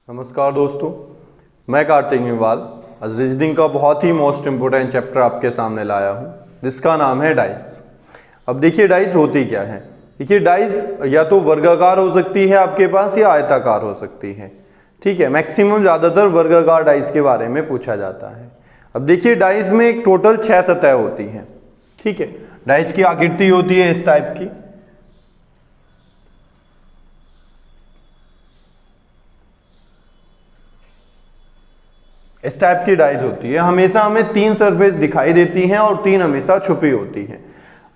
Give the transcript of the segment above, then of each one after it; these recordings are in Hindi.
नमस्कार दोस्तों, मैं कार्तिक निवाल आज रीजनिंग का बहुत ही मोस्ट इम्पोर्टेंट चैप्टर आपके सामने लाया हूँ जिसका नाम है डाइस। अब देखिए डाइस होती क्या है। देखिए डाइस या तो वर्गाकार हो सकती है आपके पास या आयताकार हो सकती है। ठीक है, मैक्सिमम ज़्यादातर वर्गाकार डाइस के बारे में पूछा जाता है। अब देखिए डाइस में एक टोटल 6 सतह होती हैं। ठीक है, डाइस की आकृति होती है इस टाइप की। इस टाइप की डाइस होती है। हमेशा हमें 3 सरफेस दिखाई देती हैं और 3 हमेशा छुपी होती हैं।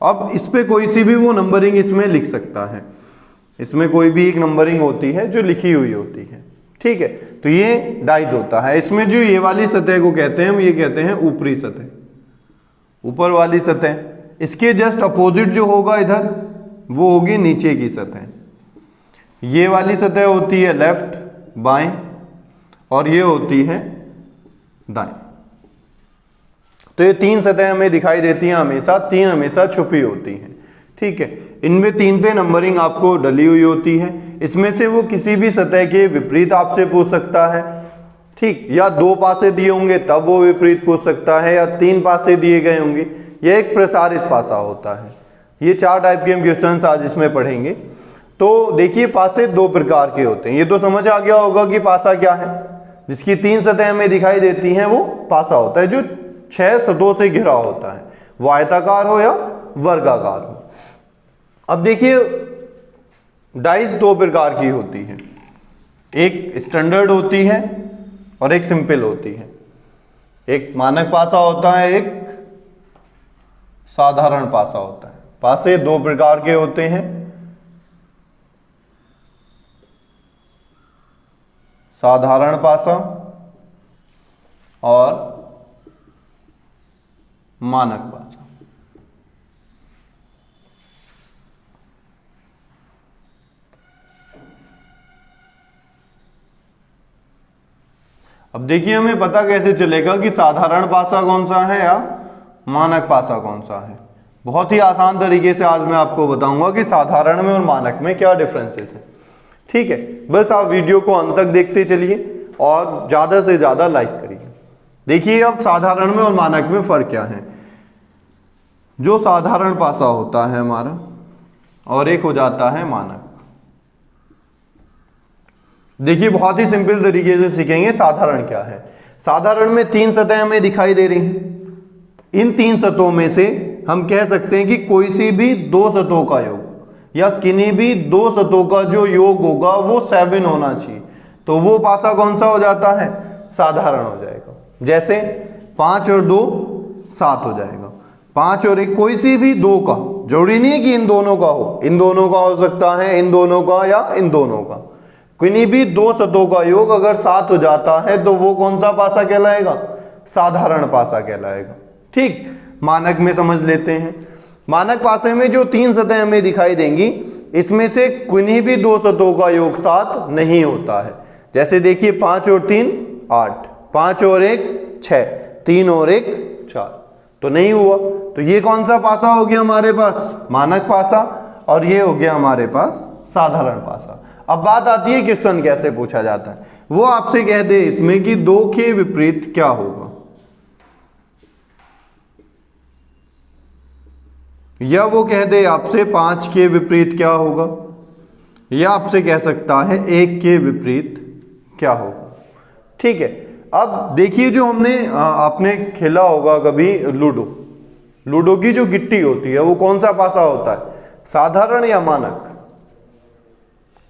अब इस पे कोई सी भी वो नंबरिंग इसमें लिख सकता है। इसमें कोई भी एक नंबरिंग होती है जो लिखी हुई होती है। ठीक है, तो ये डाइस होता है। इसमें जो ये वाली सतह को कहते हैं हम ये कहते हैं ऊपरी सतह, ऊपर वाली सतह। इसके जस्ट अपोजिट जो होगा इधर वो होगी नीचे की सतह। ये वाली सतह होती है लेफ्ट बाएं और ये होती है दाएं। तो ये 3 सतह हमें दिखाई देती हैं हमेशा, 3 हमेशा छुपी होती हैं। ठीक है, इनमें 3 पे नंबरिंग आपको डली हुई होती है। इसमें से वो किसी भी सतह के विपरीत आपसे पूछ सकता है। ठीक, या 2 पासे दिए होंगे तब वो विपरीत पूछ सकता है, या 3 पासे दिए गए होंगे, यह एक प्रसारित पासा होता है। ये 4 टाइप के हम क्वेश्चंस आज इसमें पढ़ेंगे। तो देखिए पासे 2 प्रकार के होते हैं। ये तो समझ आ गया होगा कि पासा क्या है। जिसकी 3 सतह हमें दिखाई देती हैं वो पासा होता है, जो 6 सतहों से घिरा होता है, वो आयताकार हो या वर्गाकार हो। अब देखिए डाइस 2 प्रकार की होती है, एक स्टैंडर्ड होती है और एक सिंपल होती है। एक मानक पासा होता है, एक साधारण पासा होता है। पासे 2 प्रकार के होते हैं, साधारण पासा और मानक पासा। अब देखिए हमें पता कैसे चलेगा कि साधारण पासा कौन सा है या मानक पासा कौन सा है। बहुत ही आसान तरीके से आज मैं आपको बताऊंगा कि साधारण में और मानक में क्या डिफरेंसेस है। ठीक है, बस आप वीडियो को अंत तक देखते चलिए और ज्यादा से ज्यादा लाइक करिए। देखिए अब साधारण में और मानक में फर्क क्या है। जो साधारण पासा होता है हमारा और एक हो जाता है मानक। देखिए बहुत ही सिंपल तरीके से सीखेंगे साधारण क्या है। साधारण में 3 सतह हमें दिखाई दे रही हैं। इन 3 सतहों में से हम कह सकते हैं कि कोई सी भी 2 सतहों का योग या किन्हीं भी 2 सतहों का जो योग होगा वो 7 होना चाहिए। तो वो पासा कौन सा हो जाता है, साधारण हो जाएगा। जैसे 5 और 2 7 हो जाएगा। 5 और 1 कोई सी भी 2 का, जरूरी नहीं है कि इन दोनों का हो, इन दोनों का हो सकता है, इन दोनों का या इन दोनों का। किन्हीं भी 2 सतहों का योग अगर 7 हो जाता है तो वो कौन सा पासा कहलाएगा, साधारण पासा कहलाएगा। ठीक, मानक में समझ लेते हैं। मानक पासे में जो 3 सतह हमें दिखाई देंगी इसमें से किन्हीं भी 2 सतहों का योग 7 नहीं होता है। जैसे देखिए 5 और 3 8, 5 और 1 6, 3 और 1 4, तो नहीं हुआ। तो ये कौन सा पासा हो गया हमारे पास, मानक पासा, और ये हो गया हमारे पास साधारण पासा। अब बात आती है क्वेश्चन कैसे पूछा जाता है। वो आपसे कह दे इसमें कि 2 के विपरीत क्या होगा, या वो कह दे आपसे 5 के विपरीत क्या होगा, या आपसे कह सकता है 1 के विपरीत क्या होगा। ठीक है, अब देखिए जो हमने आपने खेला होगा कभी लूडो, लूडो की जो गिट्टी होती है वो कौन सा पासा होता है, साधारण या मानक,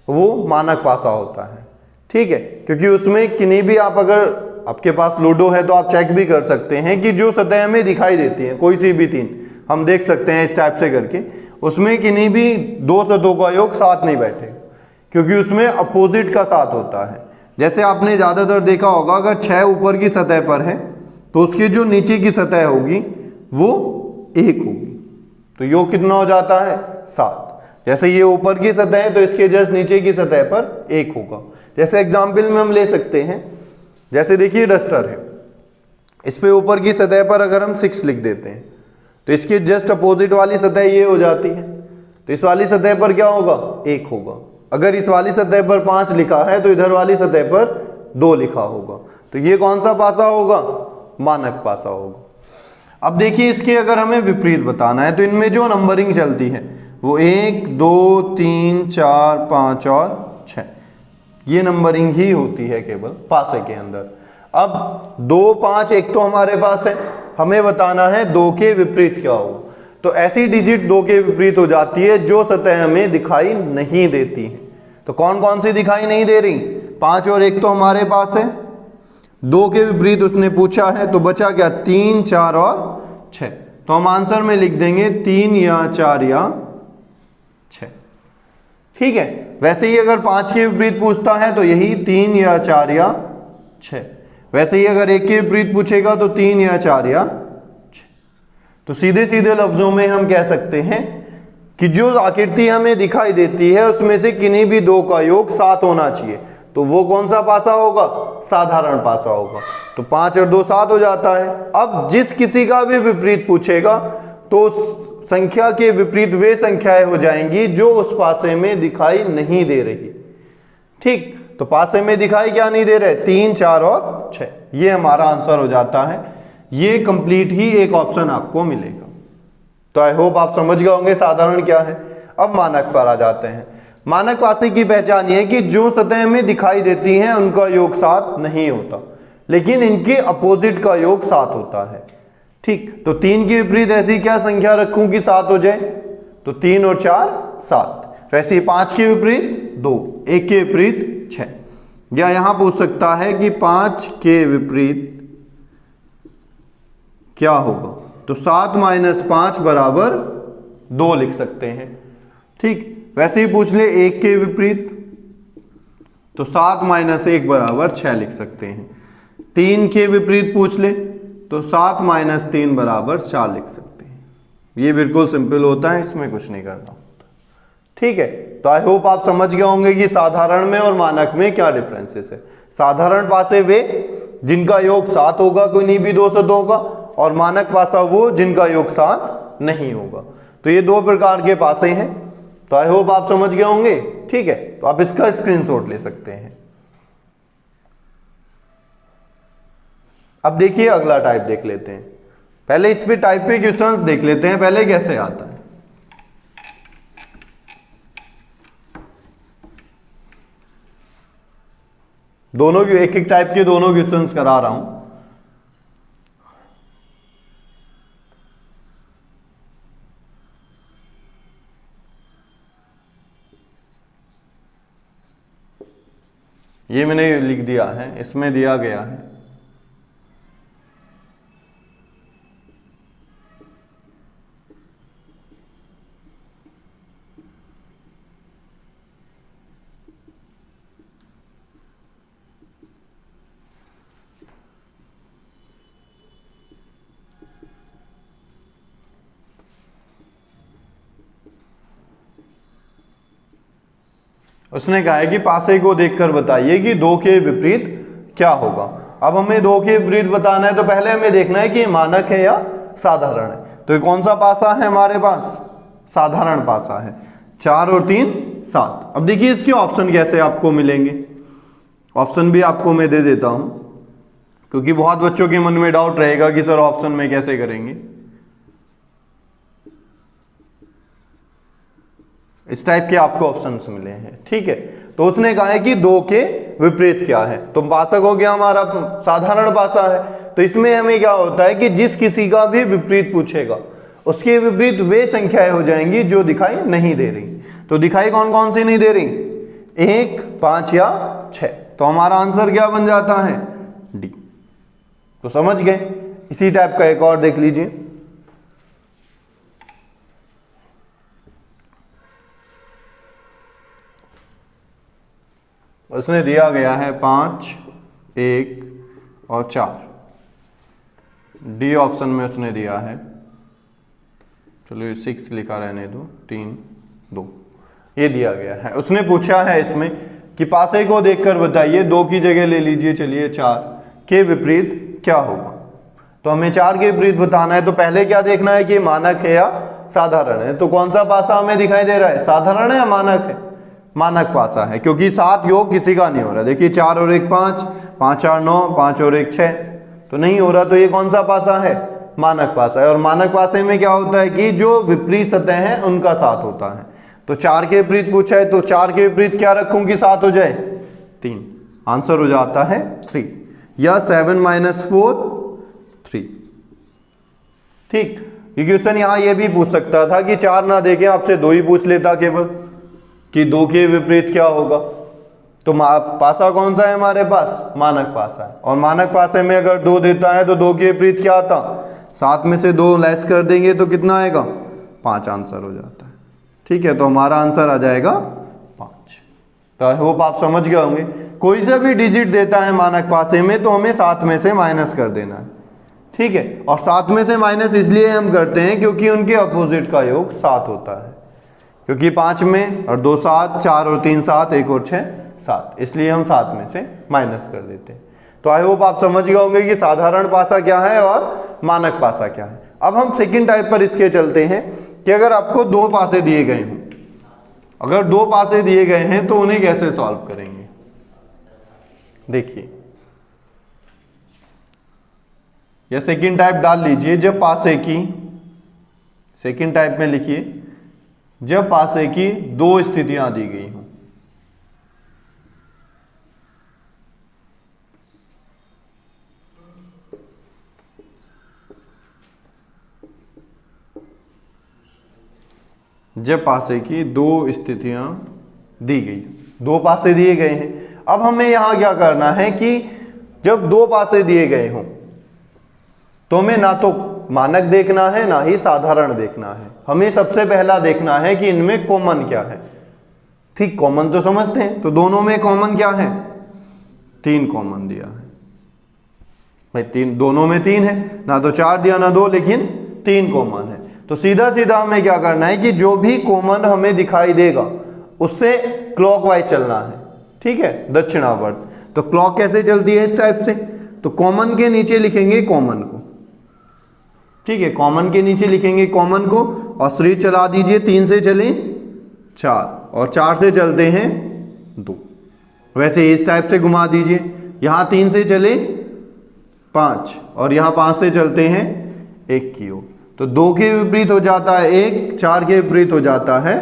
वो मानक पासा होता है। ठीक है, क्योंकि उसमें किन्हीं भी आप अगर आपके पास लूडो है तो आप चेक भी कर सकते हैं कि जो सतह हमें दिखाई देती है कोई सी भी 3 हम देख सकते हैं इस टाइप से करके, उसमें किन्हीं भी 2 सतहों का योग 7 नहीं बैठेगा, क्योंकि उसमें अपोजिट का 7 होता है। जैसे आपने ज्यादातर देखा होगा अगर 6 ऊपर की सतह पर है तो उसकी जो नीचे की सतह होगी वो 1 होगी, तो योग कितना हो जाता है 7। जैसे ये ऊपर की सतह है तो इसके जस्ट नीचे की सतह पर 1 होगा। जैसे एग्जाम्पल में हम ले सकते हैं, जैसे देखिए डस्टर है, इस पे ऊपर की सतह पर अगर हम 6 लिख देते हैं तो इसके जस्ट अपोजिट वाली सतह ये हो जाती है, तो इस वाली सतह पर क्या होगा 1 होगा। अगर इस वाली सतह पर 5 लिखा है तो इधर वाली सतह पर 2 लिखा होगा। तो ये कौन सा पासा होगा? मानक पासा होगा। अब देखिए इसके अगर हमें विपरीत बताना है तो इनमें जो नंबरिंग चलती है वो 1 2 3 4 5 और 6, ये नंबरिंग ही होती है केवल पासे के अंदर। अब 2 5 1 तो हमारे पास है, हमें बताना है 2 के विपरीत क्या होगा। तो ऐसी डिजिट 2 के विपरीत हो जाती है जो सतह हमें दिखाई नहीं देती है। तो कौन कौन सी दिखाई नहीं दे रही? 5 और 1 तो हमारे पास है, 2 के विपरीत उसने पूछा है, तो बचा क्या? 3 4 और 6। तो हम आंसर में लिख देंगे 3 या 4 या 6। ठीक है। वैसे ही अगर 5 के विपरीत पूछता है तो यही 3 या 4 या 6। वैसे ही अगर 1 के विपरीत पूछेगा तो 3 या 4 या 6। तो सीधे सीधे लफ्जों में हम कह सकते हैं कि जो आकृति हमें दिखाई देती है उसमें से किन्हीं भी 2 का योग 7 होना चाहिए। तो वो कौन सा पासा होगा? साधारण पासा होगा। तो 5 और 2 7 हो जाता है। अब जिस किसी का भी विपरीत पूछेगा तो संख्या के विपरीत वे संख्याएं हो जाएंगी जो उस पासे में दिखाई नहीं दे रही। ठीक, तो पासे में दिखाई क्या नहीं दे रहे? 3 4 और 6। ये हमारा आंसर हो जाता है। ये कंप्लीट ही एक ऑप्शन आपको मिलेगा। तो आई होप आप समझ गए होंगे साधारण क्या है। अब मानक पर आ जाते हैं। मानक पासे की पहचान ये है कि जो सतह में दिखाई देती हैं उनका योग 7 नहीं होता, लेकिन इनके अपोजिट का योग 7 होता है। ठीक, तो 3 के विपरीत ऐसी क्या संख्या रखूं कि 7 हो जाए? तो 3 और 4 7। वैसे 5 के विपरीत 2, 1 के विपरीत 6। या यहां पूछ सकता है कि 5 के विपरीत क्या होगा? तो 7 - 5 बराबर 2 लिख सकते हैं। ठीक, वैसे ही पूछ ले 1 के विपरीत तो 7 - 1 बराबर 6 लिख सकते हैं। 3 के विपरीत पूछ ले तो 7 - 3 बराबर 4 लिख सकते हैं। ये बिल्कुल सिंपल होता है, इसमें कुछ नहीं करना होता। ठीक है, तो आई होप आप समझ गए होंगे कि साधारण में और मानक में क्या डिफरेंसेस है। साधारण पासे वे जिनका योग 7 होगा, कोई नहीं भी 2 सतहों का, और मानक पासा वो जिनका योग 7 नहीं होगा। तो ये 2 प्रकार के पासे हैं। तो आई होप आप समझ गए होंगे। ठीक है, तो आप इसका स्क्रीनशॉट ले सकते हैं। अब देखिए अगला टाइप देख लेते हैं। पहले इस पे टाइप पे क्वेश्चंस देख लेते हैं, पहले कैसे आता है। दोनों एक एक टाइप के दोनों क्वेश्चंस करा रहा हूं। ये मैंने लिख दिया है, इसमें दिया गया है उसने कहा है कि पासे को देखकर बताइए कि 2 के विपरीत क्या होगा। अब हमें 2 के विपरीत बताना है तो पहले हमें देखना है कि मानक है या साधारण है। तो ये कौन सा पासा है हमारे पास? साधारण पासा है। 4 और 3 7। अब देखिए इसके ऑप्शन कैसे आपको मिलेंगे। ऑप्शन भी आपको मैं दे देता हूं, क्योंकि बहुत बच्चों के मन में डाउट रहेगा कि सर ऑप्शन में कैसे करेंगे। इस टाइप के आपको ऑप्शंस मिले हैं। ठीक है, तो उसने कहा है कि 2 के विपरीत क्या है। तो पासक हो गया हमारा साधारण पासा है। तो इसमें हमें क्या होता है कि जिस किसी का भी विपरीत पूछेगा उसके विपरीत वे संख्याएं हो जाएंगी जो दिखाई नहीं दे रही। तो दिखाई कौन कौन सी नहीं दे रही? 1 5 या 6। तो हमारा आंसर क्या बन जाता है? डी। तो समझ गए। इसी टाइप का एक और देख लीजिए। उसने दिया गया है 5 1 और 4। डी ऑप्शन में उसने दिया है, चलो 6 लिखा रहने दो, 3 2 ये दिया गया है। उसने पूछा है इसमें कि पासे को देखकर बताइए 2 की जगह ले लीजिए, चलिए 4 के विपरीत क्या होगा। तो हमें 4 के विपरीत बताना है। तो पहले क्या देखना है कि मानक है या साधारण है। तो कौन सा पासा हमें दिखाई दे रहा है? साधारण है या मानक है? मानक पासा है, क्योंकि 7 योग किसी का नहीं हो रहा। देखिए 4 और 1 5, 5 4 9, 5 और 1 6, तो नहीं हो रहा। तो ये कौन सा पासा है? मानक पासा है। और मानक पासे में क्या होता है कि जो विपरीत सतह हैं उनका साथ होता है। तो 4 के विपरीत पूछा है, तो 4 के विपरीत क्या रखूं कि 7 हो जाए? 3। आंसर हो जाता है 3, या 7 - 4 3। ठीक, ये क्वेश्चन यहाँ ये भी पूछ सकता था कि 4 ना देके आपसे 2 ही पूछ लेता केवल, कि 2 के विपरीत क्या होगा। तो पासा कौन सा है हमारे पास? मानक पासा है। और मानक पासे में अगर 2 देता है तो 2 के विपरीत क्या आता? 7 में से 2 लेस कर देंगे तो कितना आएगा? 5 आंसर हो जाता है। ठीक है, तो हमारा आंसर आ जाएगा 5। तो आई होप आप समझ गए होंगे। कोई सा भी डिजिट देता है मानक पासे में तो हमें 7 में से माइनस कर देना है। ठीक है, और 7 में से माइनस इसलिए हम करते हैं क्योंकि उनके अपोजिट का योग 7 होता है। क्योंकि 5 में और 2 7, 4 और 3 7, 1 और 6 7, इसलिए हम 7 में से माइनस कर देते हैं। तो आई होप आप समझ गए होंगे कि साधारण पासा क्या है और मानक पासा क्या है। अब हम सेकंड टाइप पर इसके चलते हैं कि अगर आपको 2 पासे दिए गए हों, अगर 2 पासे दिए गए हैं तो उन्हें कैसे सॉल्व करेंगे। देखिए, या सेकंड टाइप डाल लीजिए, जब पासे की, सेकंड टाइप में लिखिए, जब पासे की 2 स्थितियां दी गई हों। जब पासे की 2 स्थितियां दी गई, 2 पासे दिए गए हैं। अब हमें यहां क्या करना है कि जब 2 पासे दिए गए हों तो हमें ना तो मानक देखना है ना ही साधारण देखना है। हमें सबसे पहला देखना है कि इनमें कॉमन क्या है। ठीक, कॉमन तो समझते हैं, तो दोनों में कॉमन क्या है? 3 कॉमन दिया है भाई, 3, दोनों में 3 है, ना तो 4 दिया ना 2, लेकिन 3 कॉमन है। तो सीधा सीधा हमें क्या करना है कि जो भी कॉमन हमें दिखाई देगा उससे क्लॉकवाइज चलना है। ठीक है, दक्षिणावर्त। तो क्लॉक कैसे चलती है? इस टाइप से। तो कॉमन के नीचे लिखेंगे कॉमन को। ठीक है, कॉमन के नीचे लिखेंगे कॉमन को, और सीरीज चला दीजिए। 3 से चले 4, और 4 से चलते हैं 2। वैसे इस टाइप से घुमा दीजिए, यहां 3 से चले 5, और यहां 5 से चलते हैं 1 की ओर। तो 2 के विपरीत हो जाता है 1, 4 के विपरीत हो जाता है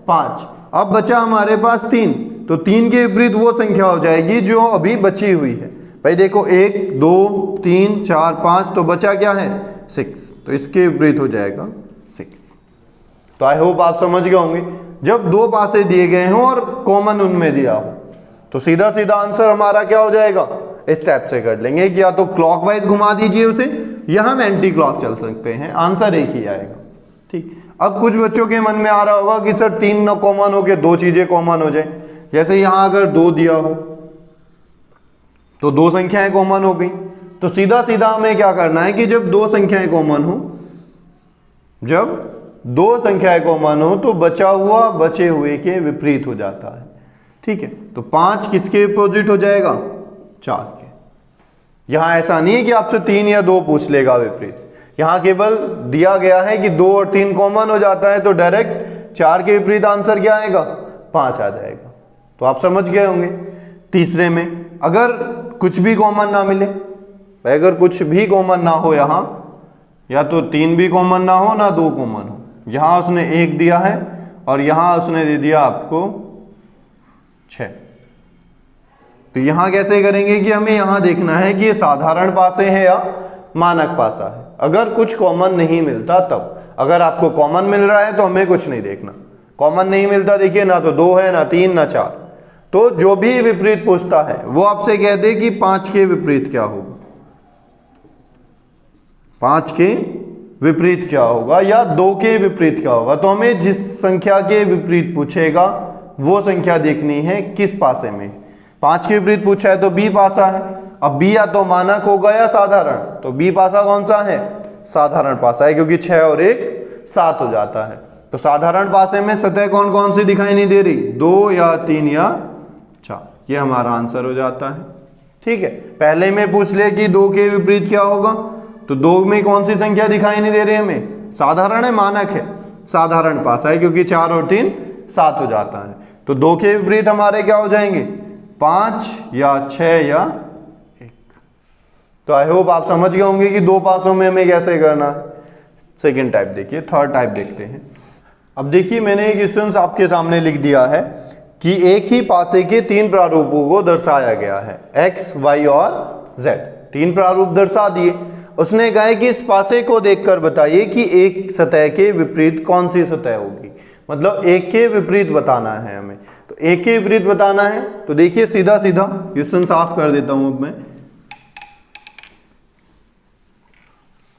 5। अब बचा हमारे पास 3, तो 3 के विपरीत वो संख्या हो जाएगी जो अभी बची हुई है। भाई देखो 1 2 3 4 5, तो बचा क्या है? 6, तो इसके विपरीत हो जाएगा 6। तो आई होप आप समझ गए होंगे। जब 2 पासे दिए गए हों और कॉमन उनमें दिया हो तो सीधा सीधा आंसर हमारा क्या हो जाएगा? इस टाइप से कर लेंगे कि या तो क्लॉकवाइज घुमा दीजिए उसे, या हम एंटी क्लॉक चल सकते हैं, आंसर एक ही आएगा। ठीक, अब कुछ बच्चों के मन में आ रहा होगा कि सर 3 न कॉमन हो के 2 चीजें कॉमन हो जाए। जैसे यहां अगर 2 दिया हो तो 2 संख्याएं कॉमन हो गई। तो सीधा सीधा हमें क्या करना है कि जब 2 संख्याएं कॉमन हो, जब 2 संख्याएं कॉमन हो तो बचा हुआ बचे हुए के विपरीत हो जाता है। ठीक है, तो 5 किसके अपोजिट हो जाएगा? 4 के। यहां ऐसा नहीं है कि आपसे 3 या 2 पूछ लेगा विपरीत, यहां केवल दिया गया है कि 2 और 3 कॉमन हो जाता है, तो डायरेक्ट 4 के विपरीत आंसर क्या आएगा? 5 आ जाएगा। तो आप समझ गए होंगे। तीसरे में अगर कुछ भी कॉमन ना मिले, अगर कुछ भी कॉमन ना हो, यहां या तो 3 भी कॉमन ना हो ना 2 कॉमन हो, यहां उसने 1 दिया है और यहां उसने दे दिया आपको 6। तो यहां कैसे करेंगे कि हमें यहां देखना है कि ये साधारण पासे है या मानक पासा है। अगर कुछ कॉमन नहीं मिलता तब, अगर आपको कॉमन मिल रहा है तो हमें कुछ नहीं देखना। कॉमन नहीं मिलता, देखिए ना तो 2 है ना 3 ना 4, तो जो भी विपरीत पूछता है वो आपसे कह दे कि 5 के विपरीत क्या होगा, 5 के विपरीत क्या होगा या 2 के विपरीत क्या होगा। तो हमें जिस संख्या के विपरीत पूछेगा वो संख्या देखनी है किस पासे में। 5 के विपरीत पूछा है तो बी पासा है। अब बी या तो मानक होगा या साधारण, तो बी पासा कौन सा है? साधारण पासा है, क्योंकि 6 और 1 7 हो जाता है। तो साधारण पासे में सतह कौन कौन सी दिखाई नहीं दे रही? 2 या 3 या 4, ये हमारा आंसर हो जाता है। ठीक है, पहले में पूछ ले कि 2 के विपरीत क्या होगा, तो 2 में कौन सी संख्या दिखाई नहीं दे रही हमें? साधारण है, मानक है, साधारण पासा है, क्योंकि 4 और 3 7 हो जाता है। तो 2 के विपरीत हमारे क्या हो जाएंगे, 5 या 6 या 1। तो आई होप आप समझ गए होंगे कि 2 पासों में हमें कैसे करना है। सेकेंड टाइप देखिए, थर्ड टाइप देखते हैं। अब देखिए मैंने एक क्वेश्चन आपके सामने लिख दिया है कि एक ही पासे के 3 प्रारूपों को दर्शाया गया है, x, y और z। 3 प्रारूप दर्शा दिए। उसने कहा है कि इस पासे को देखकर बताइए कि एक सतह के विपरीत कौन सी सतह होगी। मतलब एक के विपरीत बताना है हमें। तो एक के विपरीत बताना है तो देखिए सीधा सीधा क्वेश्चन साफ कर देता हूं अब मैं।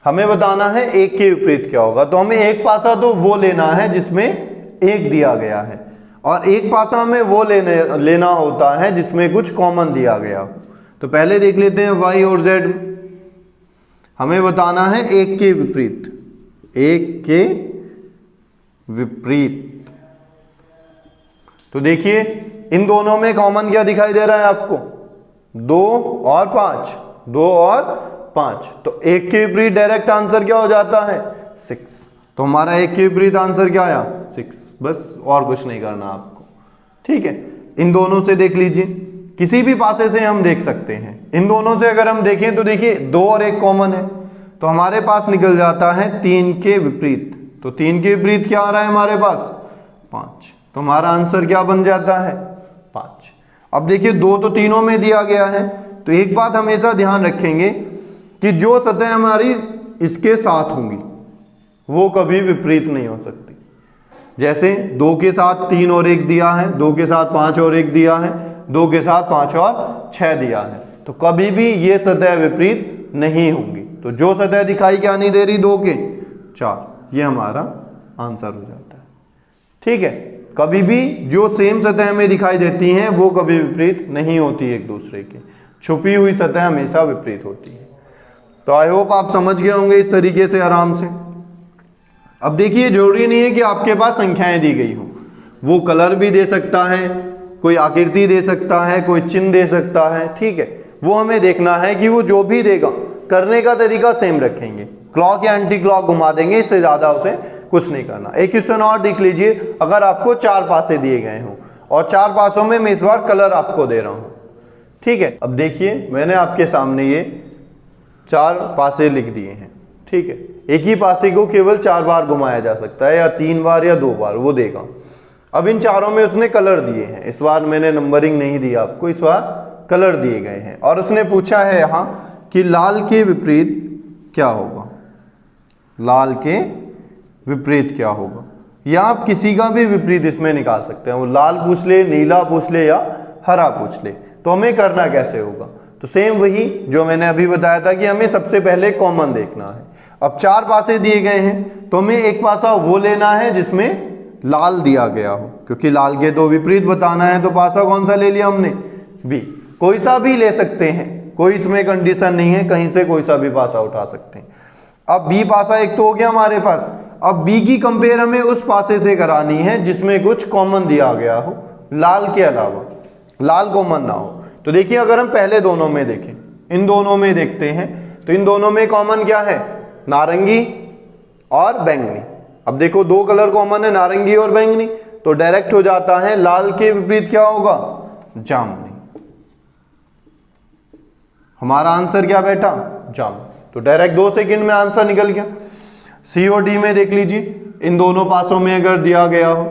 हमें बताना है एक के विपरीत क्या होगा। तो हमें एक पासा तो वो लेना है जिसमें एक दिया गया है, और एक पासा हमें वो लेना होता है जिसमें कुछ कॉमन दिया गया हो। तो पहले देख लेते हैं y और z। हमें बताना है एक के विपरीत, एक के विपरीत। तो देखिए इन दोनों में कॉमन क्या दिखाई दे रहा है आपको, 2 और 5, 2 और 5। तो एक के विपरीत डायरेक्ट आंसर क्या हो जाता है, 6। तो हमारा एक के विपरीत आंसर क्या आया, 6। बस और कुछ नहीं करना आपको। ठीक है, इन दोनों से देख लीजिए, किसी भी पासे से हम देख सकते हैं। इन दोनों से अगर हम देखें तो देखिए 2 और 1 कॉमन है, तो हमारे पास निकल जाता है 3 के विपरीत। तो 3 के विपरीत क्या आ रहा है हमारे पास, 5। तो हमारा आंसर क्या बन जाता है, 5। अब देखिए 2 तो तीनों में दिया गया है। तो एक बात हमेशा ध्यान रखेंगे कि जो सतह हमारी इसके साथ होंगी वो कभी विपरीत नहीं हो सकती। जैसे 2 के साथ 3 और 1 दिया है, 2 के साथ 5 और 1 दिया है, 2 के साथ 5 और 6 दिया है, तो कभी भी ये सतह विपरीत नहीं होंगी। तो जो सतह दिखाई क्या नहीं दे रही, 2 के 4, ये हमारा आंसर हो जाता है। ठीक है, कभी भी जो सेम सतह में दिखाई देती हैं वो कभी विपरीत नहीं होती एक दूसरे के। छुपी हुई सतह हमेशा विपरीत होती है। तो आई होप आप समझ गए होंगे इस तरीके से आराम से। अब देखिए जरूरी नहीं है कि आपके पास संख्याएं दी गई हो, वो कलर भी दे सकता है, कोई आकृति दे सकता है, कोई चिन्ह दे सकता है। ठीक है, वो हमें देखना है कि वो जो भी देगा करने का तरीका सेम रखेंगे, क्लॉक या एंटी क्लॉक घुमा देंगे, इससे ज्यादा उसे कुछ नहीं करना। एक क्वेश्चन और देख लीजिए, अगर आपको 4 पासे दिए गए हों और 4 पासों में मैं इस बार कलर आपको दे रहा हूं। ठीक है, अब देखिए मैंने आपके सामने ये 4 पासे लिख दिए हैं। ठीक है, एक ही पासे को केवल 4 बार घुमाया जा सकता है, या 3 बार या 2 बार, वो देगा। अब इन चारों में उसने कलर दिए हैं। इस बार मैंने नंबरिंग नहीं दिया आपको, इस बार कलर दिए गए हैं। और उसने पूछा है यहाँ कि लाल के विपरीत क्या होगा, लाल के विपरीत क्या होगा। या आप किसी का भी विपरीत इसमें निकाल सकते हैं, वो लाल पूछ ले, नीला पूछ ले या हरा पूछ ले। तो हमें करना कैसे होगा, तो सेम वही जो मैंने अभी बताया था कि हमें सबसे पहले कॉमन देखना है। अब 4 पासे दिए गए हैं तो हमें एक पासा वो लेना है जिसमें लाल दिया गया हो, क्योंकि लाल के 2 विपरीत बताना है। तो पासा कौन सा ले लिया हमने, बी। कोई सा भी ले सकते हैं, कोई इसमें कंडीशन नहीं है, कहीं से कोई सा भी पासा उठा सकते हैं। अब बी पासा एक तो हो गया हमारे पास। अब बी की कंपेयर हमें उस पासे से करानी है जिसमें कुछ कॉमन दिया गया हो, लाल के अलावा, लाल कॉमन ना हो। तो देखिए अगर हम पहले दोनों में देखें, इन दोनों में देखते हैं, तो इन दोनों में कॉमन क्या है, नारंगी और बैंगनी। अब देखो 2 कलर कॉमन है, नारंगी और बैंगनी, तो डायरेक्ट हो जाता है लाल के विपरीत क्या होगा, जामुनी। हमारा आंसर क्या बेटा, जामुनी। तो डायरेक्ट 2 सेकंड में आंसर निकल गया। सी और डी में देख लीजिए, इन दोनों पासों में अगर दिया गया हो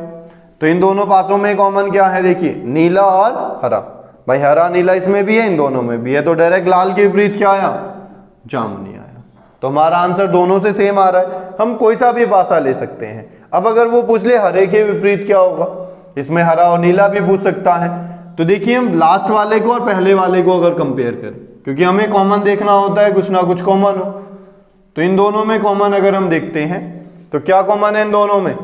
तो इन दोनों पासों में कॉमन क्या है, देखिए नीला और हरा। भाई हरा नीला इसमें भी है, इन दोनों में भी है, तो डायरेक्ट लाल के विपरीत क्या आया, जामुनी आया। तो हमारा आंसर दोनों से सेम आ रहा है। हम कोई सा भी पासा ले सकते हैं। अब अगर वो पूछ ले हरे के विपरीत क्या होगा, इसमें हरा और नीला भी पूछ सकता है। तो देखिए हम लास्ट वाले को और पहले वाले को अगर कंपेयर करें, क्योंकि हमें कॉमन देखना होता है, कुछ ना कुछ कॉमन हो। तो इन दोनों में कॉमन अगर हम देखते हैं तो क्या कॉमन है इन दोनों में,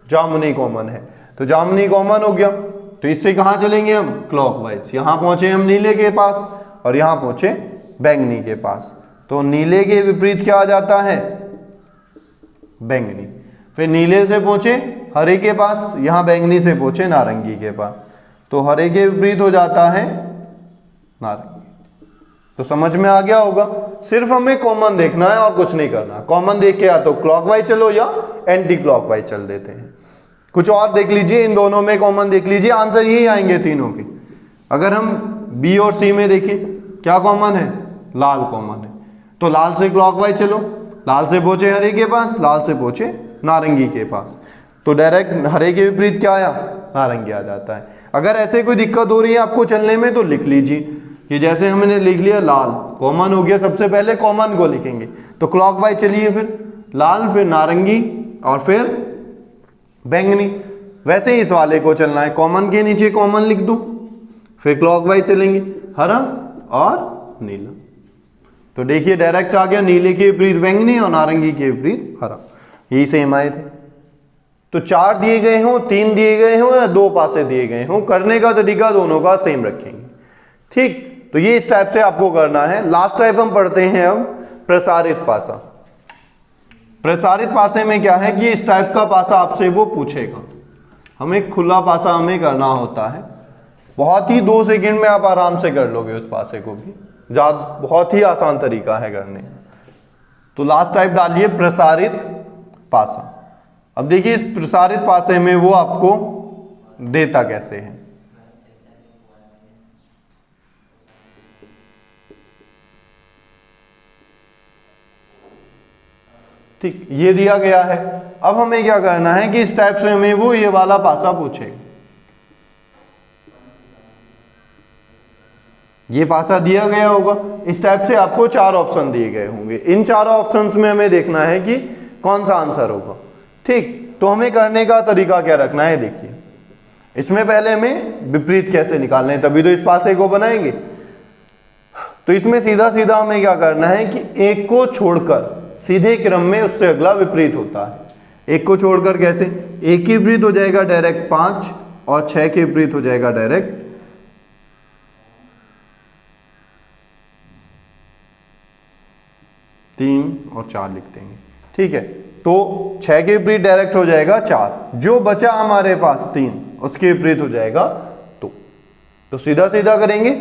जामुनी कॉमन है। तो जामुनी कॉमन हो गया, तो इससे कहां चलेंगे हम, क्लॉकवाइज। यहां पहुंचे हम नीले के पास और यहां पहुंचे बैंगनी के पास। तो नीले के विपरीत क्या आ जाता है, बैंगनी। फिर नीले से पहुंचे हरे के पास, यहां बैंगनी से पहुंचे नारंगी के पास, तो हरे के विपरीत हो जाता है नारंगी। तो समझ में आ गया होगा। सिर्फ हमें कॉमन देखना है और कुछ नहीं करना। कॉमन देख के या तो क्लॉकवाइज चलो या एंटी क्लॉकवाइज चल देते हैं। कुछ और देख लीजिए, इन दोनों में कॉमन देख लीजिए, आंसर यही आएंगे तीनों के। अगर हम बी और सी में देखें क्या कॉमन है, लाल कॉमन है, तो लाल से क्लॉकवाइज चलो, लाल से पहुंचे हरे के पास, लाल से पहुंचे नारंगी के पास, तो डायरेक्ट हरे के विपरीत क्या आया, नारंगी आ जाता है। अगर ऐसे कोई दिक्कत हो रही है आपको चलने में तो लिख लीजिए कि जैसे हमने लिख लिया लाल कॉमन हो गया, सबसे पहले कॉमन को लिखेंगे, तो क्लॉकवाइज चलिए, फिर लाल, फिर नारंगी और फिर बैंगनी। वैसे ही इस वाले को चलना है, कॉमन के नीचे कॉमन लिख दो, फिर क्लॉकवाइज चलेंगे, हरा और नीला। तो देखिए डायरेक्ट आ गया, नीले के विपरीत बैंगनी और नारंगी के विपरीत हरा, यही सेम आए थे। तो 4 दिए गए हों, 3 दिए गए हों या 2 पासे दिए गए हों, करने का तरीका दोनों का सेम रखेंगे। ठीक, तो ये इस टाइप से आपको करना है। लास्ट टाइप हम पढ़ते हैं अब प्रसारित पासा। प्रसारित पासे में क्या है कि इस टाइप का पासा आपसे वो पूछेगा, हमें खुला पासा हमें करना होता है, बहुत ही 2 सेकंड में आप आराम से कर लोगे उस पासे को भी, बहुत ही आसान तरीका है करने। तो लास्ट टाइप डालिए प्रसारित पासा। अब देखिए इस प्रसारित पासे में वो आपको देता कैसे है। ठीक, ये दिया गया है। अब हमें क्या करना है कि इस टाइप से हमें वो ये वाला पासा पूछेगा। ये पासा दिया गया होगा, इस टाइप से आपको 4 ऑप्शन दिए गए होंगे। इन 4 ऑप्शंस में हमें देखना है कि कौन सा आंसर होगा। ठीक, तो हमें करने का तरीका क्या रखना है, देखिए इसमें पहले हमें विपरीत कैसे निकालना है, तभी तो इस पासे को बनाएंगे। तो इसमें सीधा सीधा हमें क्या करना है कि एक को छोड़कर सीधे क्रम में उससे अगला विपरीत होता है। एक को छोड़कर कैसे, एक के विपरीत हो जाएगा डायरेक्ट 5 और 6 के विपरीत हो जाएगा डायरेक्ट 3 और 4 लिख देंगे। ठीक है, तो 6 के विपरीत डायरेक्ट हो जाएगा 4, जो बचा हमारे पास 3 उसके विपरीत हो जाएगा 2। तो सीधा सीधा करेंगे,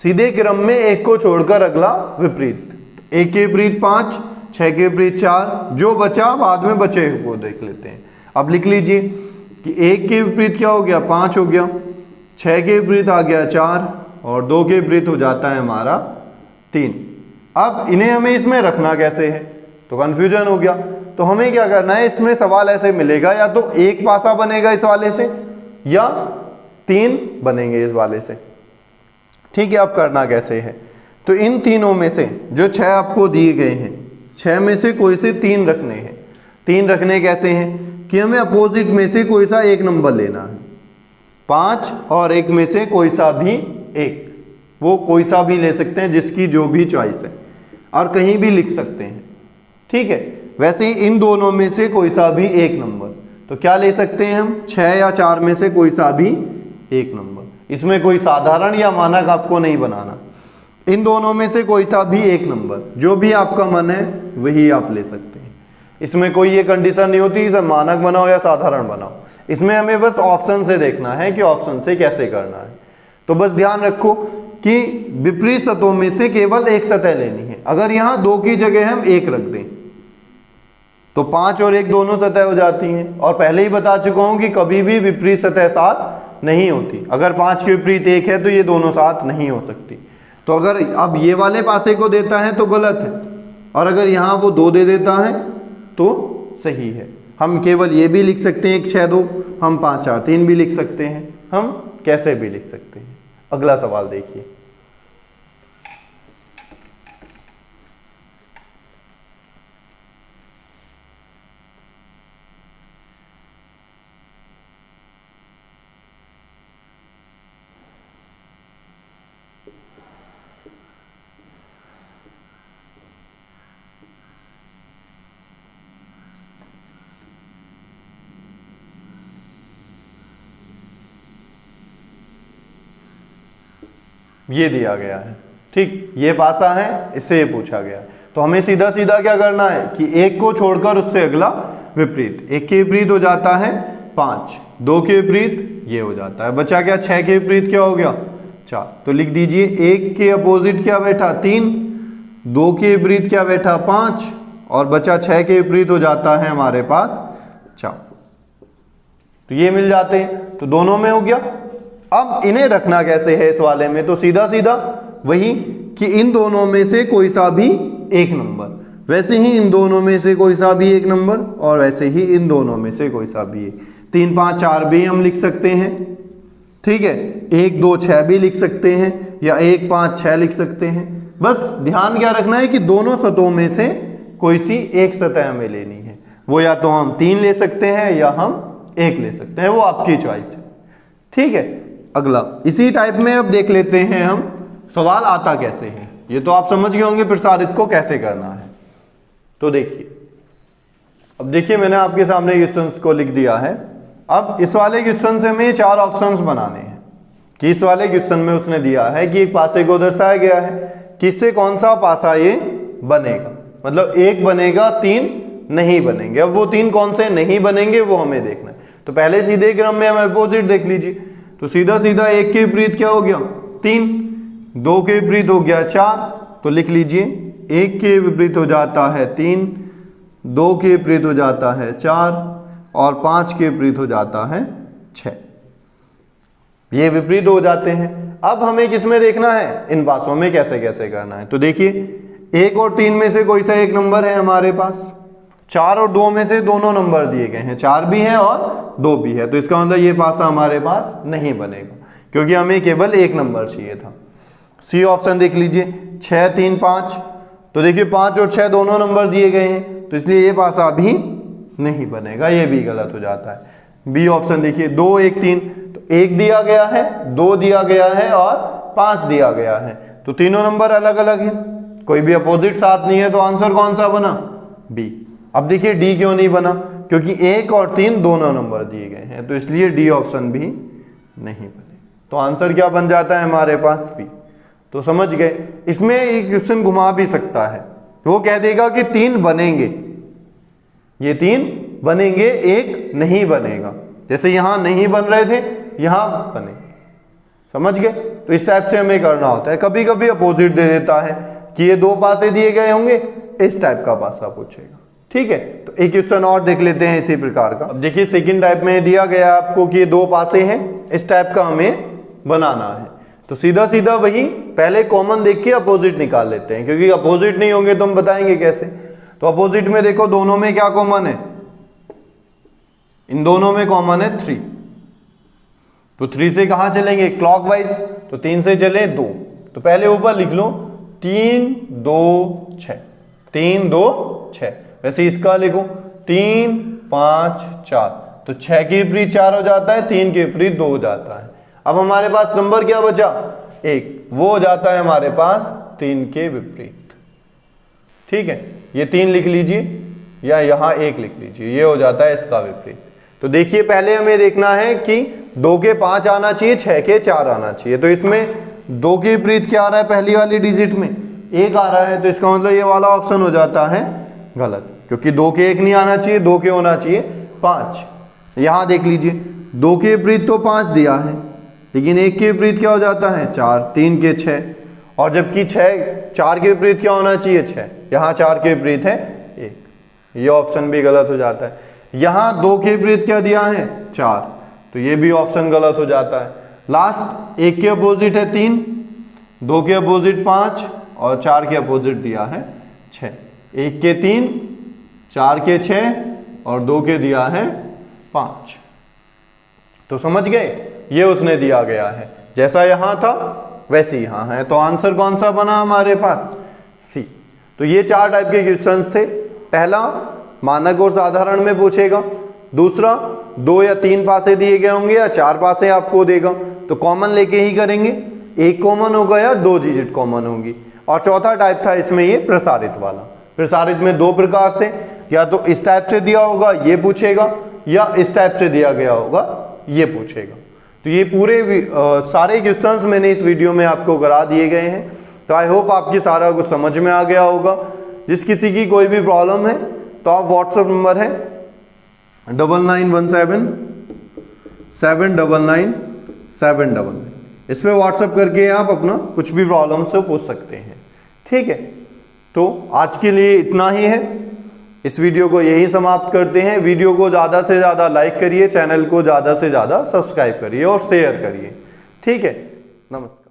सीधे क्रम में एक को छोड़कर अगला विपरीत, एक के विपरीत 5, 6 के विपरीत 4, जो बचा बाद में बचे को देख लेते हैं। अब लिख लीजिए कि एक के विपरीत क्या हो गया, 5 हो गया, 6 के विपरीत आ गया 4 और 2 के विपरीत हो जाता है हमारा 3। अब इन्हें हमें इसमें रखना कैसे है, तो कंफ्यूजन हो गया। तो हमें क्या करना है, इसमें सवाल ऐसे मिलेगा, या तो एक पासा बनेगा इस वाले से या 3 बनेंगे इस वाले से। ठीक है, अब करना कैसे है, तो इन तीनों में से जो 6 आपको दिए गए हैं, 6 में से कोई से 3 रखने हैं। 3 रखने कैसे हैं कि हमें अपोजिट में से कोई सा एक नंबर लेना है। 5 और 1 में से कोई सा भी एक, वो कोई सा भी ले सकते हैं जिसकी जो भी चॉइस है, और कहीं भी लिख सकते हैं। ठीक है, वैसे ही इन दोनों में से कोई सा भी एक नंबर, तो क्या ले सकते हैं हम, 6 या 4 में से कोई सा भी एक नंबर। इसमें कोई साधारण या मानक आपको नहीं बनाना, इन दोनों में से कोई सा भी एक नंबर, जो भी आपका मन है वही आप ले सकते हैं। इसमें कोई ये कंडीशन नहीं होती कि मानक बनाओ या साधारण बनाओ, इसमें हमें बस ऑप्शन से देखना है कि ऑप्शन से कैसे करना है। तो बस ध्यान रखो कि विपरीत सतहों में से केवल एक सतह लेनी है। अगर यहाँ 2 की जगह हम 1 रख दें तो 5 और 1 दोनों सतह हो जाती हैं, और पहले ही बता चुका हूं कि कभी भी विपरीत सतह साथ नहीं होती। अगर 5 के विपरीत 1 है तो ये दोनों साथ नहीं हो सकती। तो अगर अब ये वाले पासे को देता है तो गलत है, और अगर यहाँ वो 2 दे देता है तो सही है। हम केवल ये भी लिख सकते हैं 1 6 2, हम 5 4 3 भी लिख सकते हैं, हम कैसे भी लिख सकते हैं। अगला सवाल देखिए, ये दिया गया है। ठीक, ये पासा है, इससे ये पूछा गया। तो हमें सीधा सीधा क्या करना है कि एक को छोड़कर उससे अगला विपरीत। 1 के विपरीत हो जाता है 5, 2 के विपरीत ये हो जाता है, बचा क्या, 6 के विपरीत क्या हो गया 4। तो लिख दीजिए 1 के अपोजिट क्या बैठा 3, 2 के विपरीत क्या बैठा 5, और बचा 6 के विपरीत हो जाता है हमारे पास 4। तो ये मिल जाते हैं, तो दोनों में हो गया। अब इन्हें रखना कैसे है इस वाले में, तो सीधा सीधा वही कि इन दोनों में से कोई सा भी एक नंबर, वैसे ही इन दोनों में से कोई सा भी एक नंबर, और वैसे ही इन दोनों में से कोई सा भी एक। 3 5 4 भी हम लिख सकते हैं, ठीक है। 1 2 6 भी लिख सकते हैं, या 1 5 6 लिख सकते हैं। बस ध्यान क्या रखना है कि दोनों सतहों में से कोई सी एक सतह हमें लेनी है। वो या तो हम 3 ले सकते हैं या हम 1 ले सकते हैं, वो आपकी चॉइस है, ठीक है। अगला इसी टाइप में अब देख लेते हैं हम सवाल आता कैसे है। ये तो आप समझ गए होंगे प्रसारित को कैसे करना है। तो देखिए, अब देखिए मैंने आपके सामने क्वेश्चंस को लिख दिया है। अब इस वाले क्वेश्चन से हमें 4 ऑप्शंस बनाने हैं कि इस वाले क्वेश्चन में उसने दिया है कि एक पासे को दर्शाया गया है कि इससे कौन सा पासा ये बनेगा, मतलब 1 बनेगा 3 नहीं बनेंगे। अब वो 3 कौन से नहीं बनेंगे वो हमें देखना है। तो पहले सीधे क्रम में हम अपोजिट देख लीजिए, तो सीधा सीधा 1 के विपरीत क्या हो गया 3, 2 के विपरीत हो गया 4, तो लिख लीजिए 1 के विपरीत हो जाता है 3, 2 के विपरीत हो जाता है 4 और 5 के विपरीत हो जाता है 6। ये विपरीत हो जाते हैं। अब हमें किसमें देखना है, इन पासों में कैसे कैसे करना है। तो देखिए 1 और 3 में से कोई सा एक नंबर है हमारे पास, 4 और 2 में से दोनों नंबर दिए गए हैं, 4 भी है और 2 भी है। तो इसका मतलब ये पासा हमारे पास नहीं बनेगा क्योंकि हमें केवल एक नंबर चाहिए था। सी ऑप्शन देख लीजिए 6 3 5, तो देखिए 5 और 6 दोनों नंबर दिए गए हैं, तो इसलिए ये पासा भी नहीं बनेगा, ये भी गलत हो जाता है। बी ऑप्शन देखिए 2 1 3, तो 1 दिया गया है, 2 दिया गया है और 5 दिया गया है, तो तीनों नंबर अलग अलग हैं, कोई भी अपोजिट साथ नहीं है, तो आंसर कौन सा बना, बी। अब देखिए डी क्यों नहीं बना, क्योंकि 1 और 3 दोनों नंबर दिए गए हैं, तो इसलिए डी ऑप्शन भी नहीं बने। तो आंसर क्या बन जाता है हमारे पास, बी। तो समझ गए। इसमें एक क्वेश्चन घुमा भी सकता है, वो कह देगा कि 3 बनेंगे, ये 3 बनेंगे, 1 नहीं बनेगा। जैसे यहां नहीं बन रहे थे, यहां बने, समझ गए। तो इस टाइप से हमें करना होता है। कभी कभी अपोजिट दे देता है कि ये 2 पासे दिए गए होंगे, इस टाइप का पासा पूछेगा, ठीक है। तो एक क्वेश्चन और देख लेते हैं इसी प्रकार का। अब देखिए सेकंड टाइप में दिया गया आपको कि ये 2 पासे हैं, इस टाइप का हमें बनाना है। तो सीधा सीधा वही पहले कॉमन देख के अपोजिट निकाल लेते हैं, क्योंकि अपोजिट नहीं होंगे तो हम बताएंगे कैसे। तो अपोजिट में देखो दोनों में क्या कॉमन है, इन दोनों में कॉमन है 3, तो 3 से कहां चलेंगे क्लॉकवाइज, तो 3 से चले 2, तो पहले ऊपर लिख लो 3 2 6, 3 2 6। वैसे इसका लिखो 3 5 4, तो 6 के विपरीत 4 हो जाता है, 3 के विपरीत 2 हो जाता है। अब हमारे पास नंबर क्या बचा, 1, वो हो जाता है हमारे पास 3 के विपरीत, ठीक है। ये 3 लिख लीजिए या यहां 1 लिख लीजिए, ये हो जाता है इसका विपरीत। तो देखिए पहले हमें देखना है कि 2 के 5 आना चाहिए, 6 के 4 आना चाहिए। तो इसमें 2 के विपरीत क्या आ रहा है, पहली वाली डिजिट में 1 आ रहा है, तो इसका मतलब ये वाला ऑप्शन हो जाता है गलत, क्योंकि 2 के 1 नहीं आना चाहिए, 2 के होना चाहिए 5। यहां देख लीजिए 2 के विपरीत तो 5 दिया है, लेकिन 1 के विपरीत क्या हो जाता है 4, 3 के 6, और जबकि 4 के विपरीत क्या होना चाहिए 6, यहाँ 4 के विपरीत है 1, ये ऑप्शन भी गलत हो जाता है। यहाँ 2 के विपरीत क्या दिया है 4, तो ये भी ऑप्शन गलत हो जाता है। लास्ट 1 के अपोजिट है 3, 2 के अपोजिट 5 और 4 के अपोजिट दिया है 6। 1 के 3, 4 के 6 और 2 के दिया है 5। तो समझ गए, ये उसने दिया गया है, जैसा यहां था वैसे यहां है। तो आंसर कौन सा बना हमारे पास, सी। तो ये 4 टाइप के क्वेश्चंस थे। पहला मानक और साधारण में पूछेगा, दूसरा 2 या 3 पासे दिए गए होंगे या 4 पासे आपको देगा, तो कॉमन लेके ही करेंगे, 1 कॉमन होगा या 2 डिजिट कॉमन होगी। और चौथा टाइप था इसमें ये प्रसारित वाला। प्रसारित में 2 प्रकार से, या तो इस टाइप से दिया होगा ये पूछेगा, या इस टाइप से दिया गया होगा ये पूछेगा। तो ये पूरे सारे क्वेश्चंस मैंने इस वीडियो में आपको करा दिए गए हैं। तो आई होप आपकी सारा कुछ समझ में आ गया होगा। जिस किसी की कोई भी प्रॉब्लम है तो आप व्हाट्सएप नंबर है 9917 799 799, इस पर व्हाट्सएप करके आप अपना कुछ भी प्रॉब्लम से पूछ सकते हैं, ठीक है। तो आज के लिए इतना ही है। इस वीडियो को यही समाप्त करते हैं। वीडियो को ज़्यादा से ज़्यादा लाइक करिए, चैनल को ज़्यादा से ज़्यादा सब्सक्राइब करिए और शेयर करिए। ठीक है, नमस्कार।